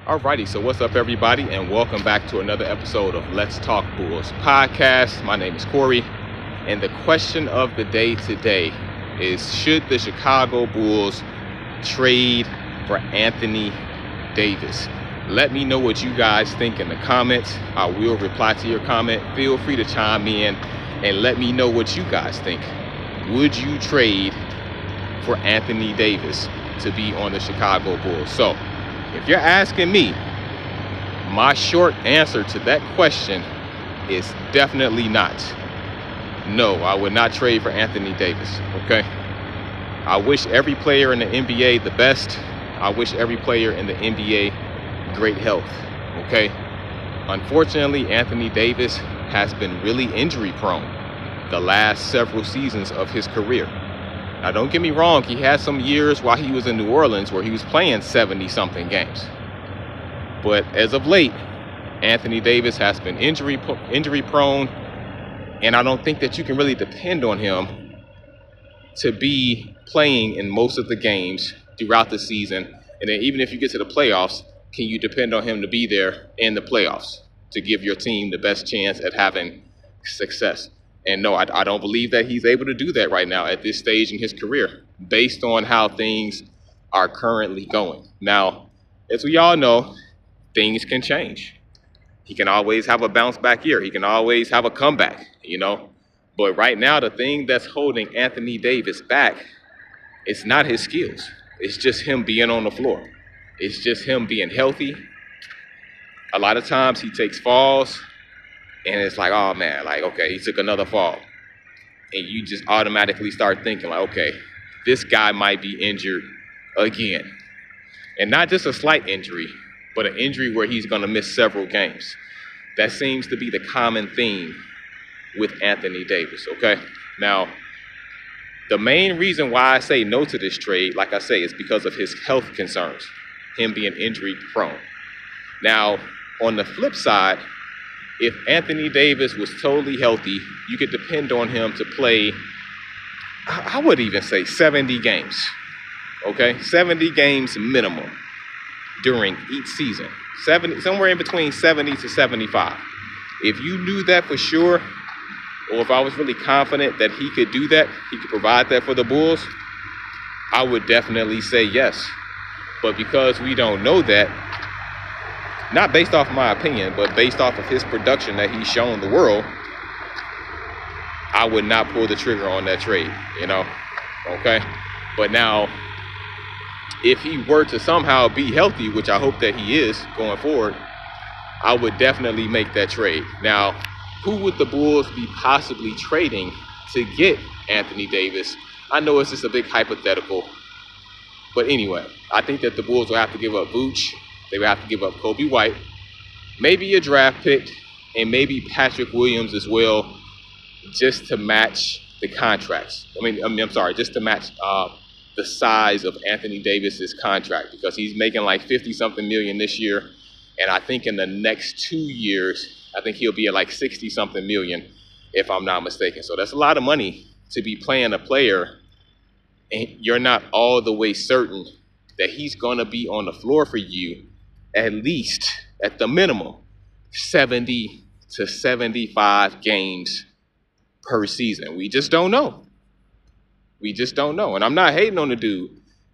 Alrighty, so what's up, everybody, and welcome back to another episode of Let's Talk Bulls podcast. My name is Corey, and the question of the day today is: should the Chicago Bulls trade for Anthony Davis? Let me know what you guys think in the comments. I will reply to your comment. Feel free to chime in and let me know what you guys think. Would you trade for Anthony Davis to be on the Chicago Bulls? So, if you're asking me, my short answer to that question is definitely not. No, I would not trade for Anthony Davis, okay? I wish every player in the NBA the best. I wish every player in the NBA great health, okay? Unfortunately, Anthony Davis has been really injury prone the last several seasons of his career. Now, don't get me wrong, he had some years while he was in New Orleans where he was playing 70-something games. But as of late, Anthony Davis has been injury prone, and I don't think that you can really depend on him to be playing in most of the games throughout the season. And then even if you get to the playoffs, can you depend on him to be there in the playoffs to give your team the best chance at having success? And no, I don't believe that he's able to do that right now at this stage in his career, based on how things are currently going. Now, as we all know, things can change. He can always have a bounce back year. He can always have a comeback, But right now, the thing that's holding Anthony Davis back, it's not his skills. It's just him being on the floor. It's just him being healthy. A lot of times he takes falls, and it's like, oh man, okay, he took another fall. And you just automatically start thinking okay, this guy might be injured again. And not just a slight injury, but an injury where he's going to miss several games. That seems to be the common theme with Anthony Davis, okay? Now, the main reason why I say no to this trade, like I say, is because of his health concerns, him being injury prone. Now, on the flip side, if Anthony Davis was totally healthy, you could depend on him to play, I would even say 70 games, okay? 70 games minimum during each season, somewhere in between 70 to 75. If you knew that for sure, or if I was really confident that he could do that, he could provide that for the Bulls, I would definitely say yes. But because we don't know that, not based off my opinion, but based off of his production that he's shown the world, I would not pull the trigger on that trade, okay? But now, if he were to somehow be healthy, which I hope that he is going forward, I would definitely make that trade. Now, who would the Bulls be possibly trading to get Anthony Davis? I know it's just a big hypothetical, but anyway, I think that the Bulls will have to give up Vooch. They would have to give up Kobe White, maybe a draft pick, and maybe Patrick Williams as well, just to match the contracts. Just to match the size of Anthony Davis's contract, because he's making like 50-something million this year, and I think in the next 2 years, I think he'll be at like 60-something million, if I'm not mistaken. So that's a lot of money to be playing a player, and you're not all the way certain that he's going to be on the floor for you at least, at the minimum, 70 to 75 games per season. We just don't know. And I'm not hating on the dude.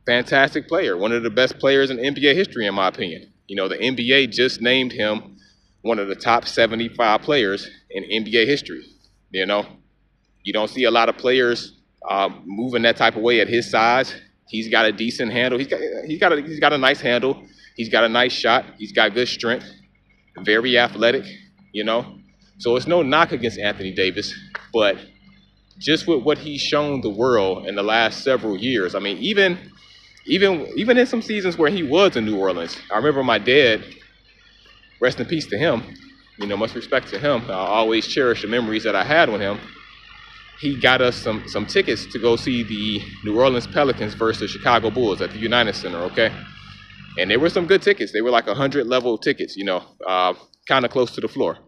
Fantastic player. One of the best players in NBA history, in my opinion. The NBA just named him one of the top 75 players in NBA history. You don't see a lot of players moving that type of way at his size. He's got a decent handle. He's got a nice handle. He's got a nice shot. He's got good strength. Very athletic, So it's no knock against Anthony Davis, but just with what he's shown the world in the last several years. Even in some seasons where he was in New Orleans, I remember my dad, rest in peace to him, much respect to him. I always cherish the memories that I had with him. He got us some tickets to go see the New Orleans Pelicans versus the Chicago Bulls at the United Center, okay? And they were some good tickets. They were like 100 level tickets, kind of close to the floor.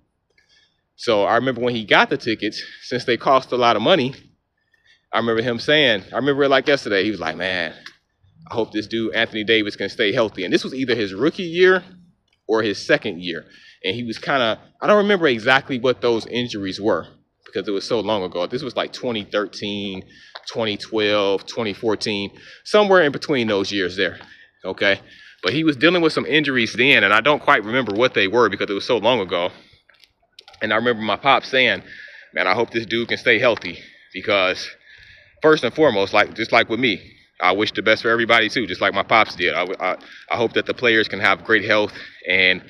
So I remember when he got the tickets, since they cost a lot of money, I remember him saying, I remember it like yesterday, he was like, man, I hope this dude, Anthony Davis, can stay healthy. And this was either his rookie year or his second year. And he was I don't remember exactly what those injuries were because it was so long ago. This was like 2013, 2012, 2014, somewhere in between those years there. Okay. But he was dealing with some injuries then, and I don't quite remember what they were because it was so long ago. And I remember my pop saying, man, I hope this dude can stay healthy because first and foremost, just like with me, I wish the best for everybody too, just like my pops did. I hope that the players can have great health and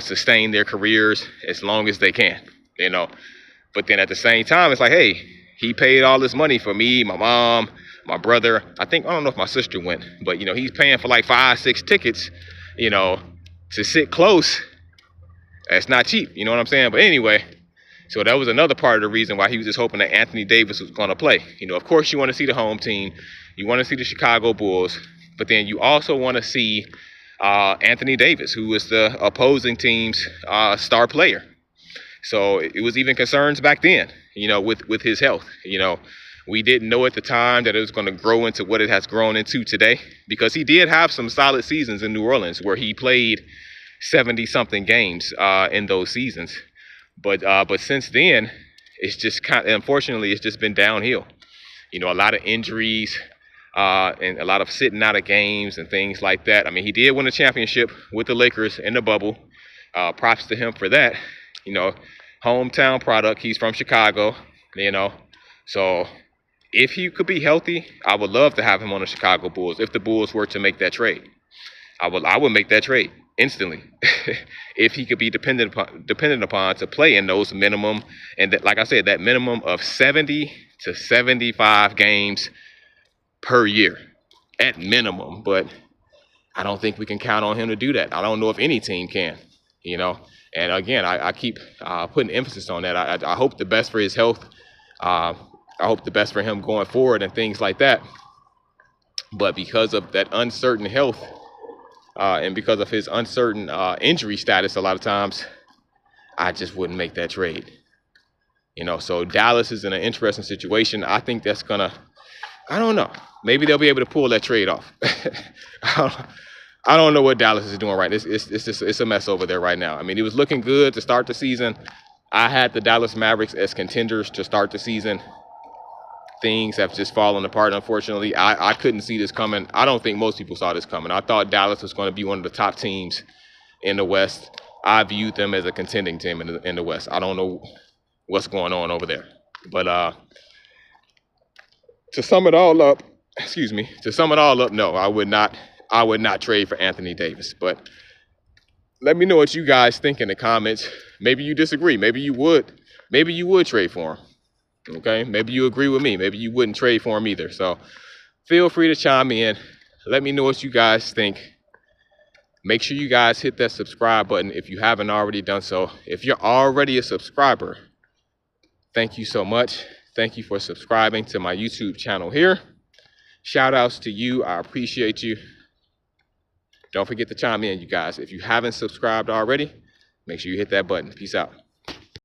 sustain their careers as long as they can, you know. But then at the same time, it's like, hey, he paid all this money for me, my mom, my brother. I don't know if my sister went, but, you know, he's paying for like 5-6 tickets, you know, to sit close. That's not cheap, you know what I'm saying? But anyway, so that was another part of the reason why he was just hoping that Anthony Davis was going to play. You know, of course, you want to see the home team. You want to see the Chicago Bulls. But then you also want to see Anthony Davis, who is the opposing team's star player. So it was even concerns back then, you know, with his health. You know, we didn't know at the time that it was going to grow into what it has grown into today, because he did have some solid seasons in New Orleans where he played 70-something games in those seasons. But since then, it's just unfortunately, it's just been downhill. You know, a lot of injuries and a lot of sitting out of games and things like that. I mean, he did win a championship with the Lakers in the bubble. Props to him for that. You know, hometown product. He's from Chicago, you know. So if he could be healthy, I would love to have him on the Chicago Bulls if the Bulls were to make that trade. I would make that trade instantly if he could be dependent upon to play in those minimum, and that, like I said, that minimum of 70 to 75 games per year at minimum. But I don't think we can count on him to do that. I don't know if any team can, you know. And again, I keep putting emphasis on that. I hope the best for his health. I hope the best for him going forward and things like that. But because of that uncertain health and because of his uncertain injury status, a lot of times I just wouldn't make that trade. You know, so Dallas is in an interesting situation. I think that's gonna, I don't know. Maybe they'll be able to pull that trade off. I don't know what Dallas is doing right. It's a mess over there right now. I mean, it was looking good to start the season. I had the Dallas Mavericks as contenders to start the season. Things have just fallen apart, unfortunately. I couldn't see this coming. I don't think most people saw this coming. I thought Dallas was going to be one of the top teams in the West. I viewed them as a contending team in the West. I don't know what's going on over there. But to sum it all up, no, I would not trade for Anthony Davis. But let me know what you guys think in the comments. Maybe you disagree. Maybe you would trade for him. Okay, maybe you agree with me. Maybe you wouldn't trade for him either. So feel free to chime in. Let me know what you guys think. Make sure you guys hit that subscribe button if you haven't already done so. If you're already a subscriber, thank you so much. Thank you for subscribing to my YouTube channel here. Shout outs to you. I appreciate you. Don't forget to chime in, you guys. If you haven't subscribed already, make sure you hit that button. Peace out.